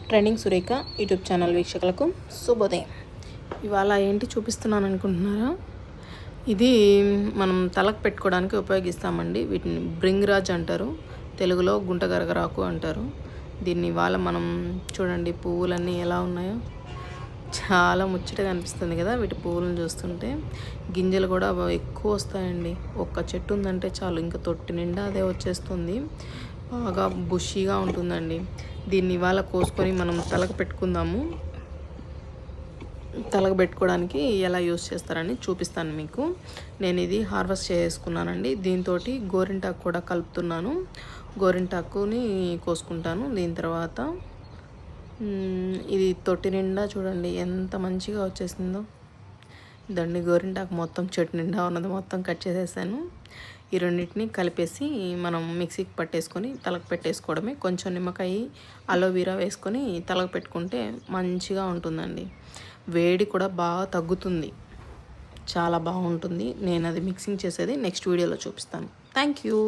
Trending Surekha YouTube channel వీక్షకులకు శుభోదయం. ఇవాళ ఏంటి చూపిస్తున్నాను అనుకుంటున్నారా? ఇది మనం తలకు పెట్టుకోవడానికి ఉపయోగిస్తామండి. వీటిని బ్రింగ్రాజ్ అంటారు, తెలుగులో గుంట గరగరాకు అంటారు. దీన్ని ఇవాళ మనం చూడండి, పువ్వులన్నీ ఎలా ఉన్నాయో చాలా ముచ్చటగా అనిపిస్తుంది కదా వీటి పువ్వులను చూస్తుంటే. గింజలు కూడా ఎక్కువ వస్తాయండి. ఒక్క చెట్టు ఉందంటే చాలు, ఇంకా తొట్టి నిండా అదే వచ్చేస్తుంది. బాగా బుషీగా ఉంటుందండి. దీన్ని ఇవాళ కోసుకొని మనం తలకు పెట్టుకుందాము. తలకు పెట్టుకోవడానికి ఎలా యూస్ చేస్తారని చూపిస్తాను మీకు. నేను ఇది హార్వెస్ట్ చేసుకున్నానండి. దీంతో గోరింటాకు కూడా కలుపుతున్నాను. గోరింటాకుని కోసుకుంటాను. దీని తర్వాత ఇది తొట్టి నిండా చూడండి ఎంత మంచిగా వచ్చేసిందో. దండి గోరింటాకు మొత్తం చెట్టు నిండా ఉన్నది మొత్తం కట్ చేసేసాను. ఈ రెండింటిని కలిపేసి మనం మిక్సీకి పట్టేసుకొని తలకు పెట్టేసుకోవడమే. కొంచెం నిమ్మకాయ, అలోవెరా వేసుకొని తలకు పెట్టుకుంటే మంచిగా ఉంటుందండి. వేడి కూడా బాగా తగ్గుతుంది, చాలా బాగుంటుంది. నేను అది మిక్సింగ్ చేసేది నెక్స్ట్ వీడియోలో చూపిస్తాను. Thank you.